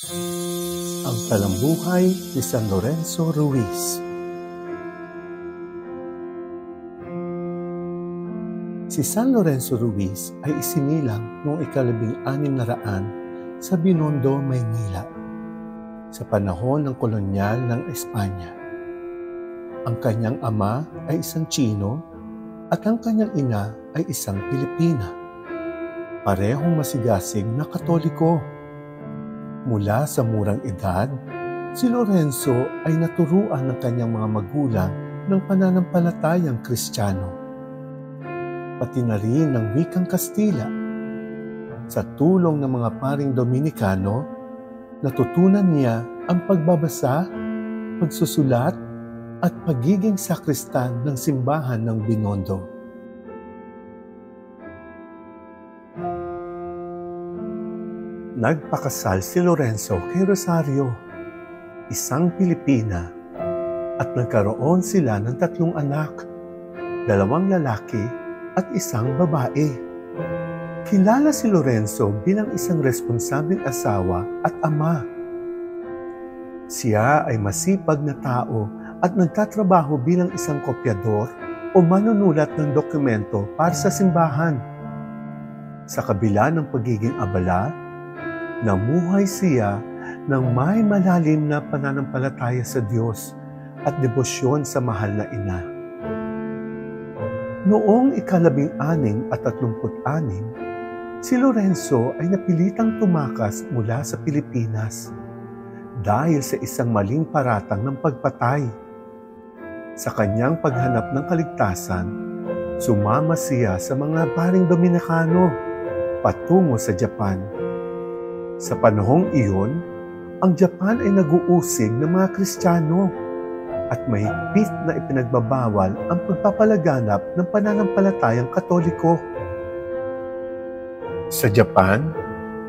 Ang talambuhay ni San Lorenzo Ruiz. Si San Lorenzo Ruiz ay isinilang noong 1600 sa Binondo, Maynila, sa panahon ng kolonyal ng Espanya. Ang kanyang ama ay isang Tsino at ang kanyang ina ay isang Pilipina. Parehong masigasig na Katoliko. Mula sa murang edad, si Lorenzo ay naturuan ng kanyang mga magulang ng pananampalatayang Kristiyano, pati na rin ng wikang Kastila. Sa tulong ng mga paring Dominikano, natutunan niya ang pagbabasa, pagsusulat, at pagiging sakristan ng simbahan ng Binondo. Nagpakasal si Lorenzo kay Rosario, isang Pilipina, at nagkaroon sila ng 3 anak, 2 lalaki at 1 babae. Kilala si Lorenzo bilang isang responsabling asawa at ama. Siya ay masipag na tao at nagtatrabaho bilang isang kopyador o manunulat ng dokumento para sa simbahan. Sa kabila ng pagiging abala, namuhay siya ng may malalim na pananampalataya sa Diyos at debosyon sa mahal na ina. Noong 1636, si Lorenzo ay napilitang tumakas mula sa Pilipinas dahil sa isang maling paratang ng pagpatay. Sa kanyang paghanap ng kaligtasan, sumama siya sa mga paring Dominikano patungo sa Japan. Sa panahong iyon, ang Japan ay nag-uusig ng mga Kristiyano at mahigpit na ipinagbabawal ang pagpapalaganap ng pananampalatayang Katoliko. Sa Japan,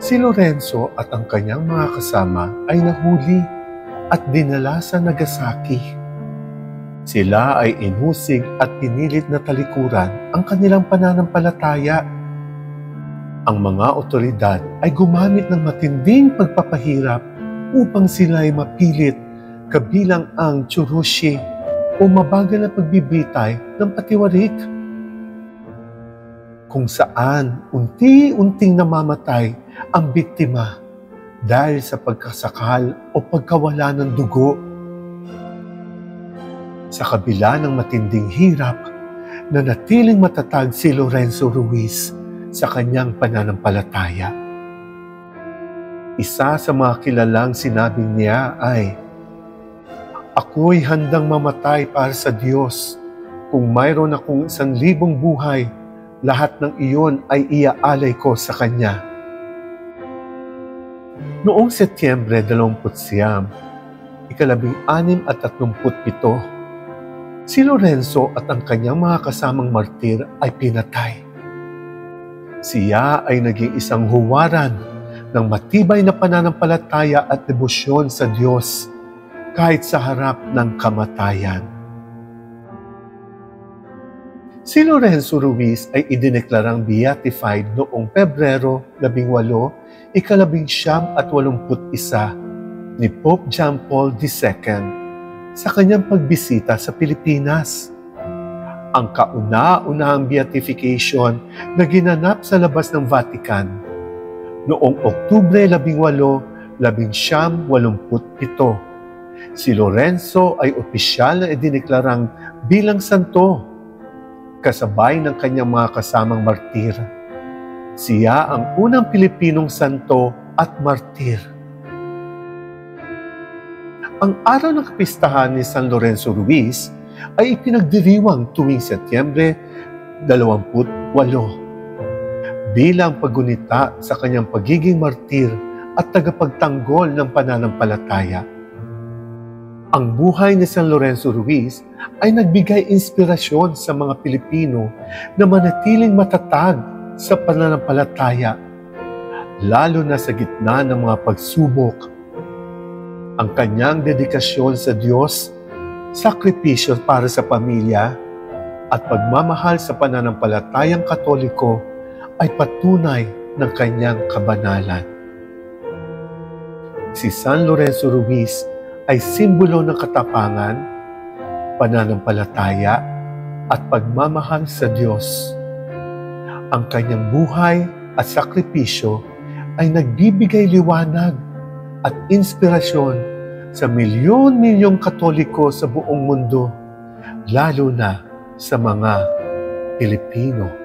si Lorenzo at ang kanyang mga kasama ay nahuli at dinala sa Nagasaki. Sila ay inusig at pinilit na talikuran ang kanilang pananampalataya. Ang mga otoridad ay gumamit ng matinding pagpapahirap upang sila ay mapilit, kabilang ang tsurushi o mabagal na pagbibitay ng patiwarik, kung saan unti-unting namamatay ang biktima dahil sa pagkasakal o pagkawala ng dugo. Sa kabila ng matinding hirap, nanatiling matatag si Lorenzo Ruiz sa kanyang pananampalataya. Isa sa mga kilalang sinabi niya ay, "Ako'y handang mamatay para sa Diyos. Kung mayroon akong 1,000 buhay, lahat ng iyon ay iaalay ko sa Kanya." Noong Setyembre 29, 1637, si Lorenzo at ang kanyang mga kasamang martir ay pinatay. Siya ay naging isang huwaran ng matibay na pananampalataya at debosyon sa Diyos kahit sa harap ng kamatayan. Si Lorenzo Ruiz ay idineklarang beatified noong Pebrero 18, 1981 ni Pope John Paul II sa kanyang pagbisita sa Pilipinas. Ang kauna-unahang beatification na ginanap sa labas ng Vatican noong Oktubre 18, 1987. Si Lorenzo ay opisyal na idineklarang bilang santo, kasabay ng kanyang mga kasamang martir. Siya ang unang Pilipinong santo at martir. Ang araw ng kapistahan ni San Lorenzo Ruiz ay ipinagdiriwang tuwing Setyembre 28 bilang paggunita sa kanyang pagiging martir at tagapagtanggol ng pananampalataya. Ang buhay ni San Lorenzo Ruiz ay nagbigay inspirasyon sa mga Pilipino na manatiling matatag sa pananampalataya, lalo na sa gitna ng mga pagsubok. Ang kanyang dedikasyon sa Diyos, sakripisyo para sa pamilya, at pagmamahal sa pananampalatayang Katoliko ay patunay ng kanyang kabanalan. Si San Lorenzo Ruiz ay simbolo ng katapangan, pananampalataya at pagmamahal sa Diyos. Ang kanyang buhay at sakripisyo ay nagbibigay liwanag at inspirasyon sa milyon-milyong Katoliko sa buong mundo, lalo na sa mga Pilipino.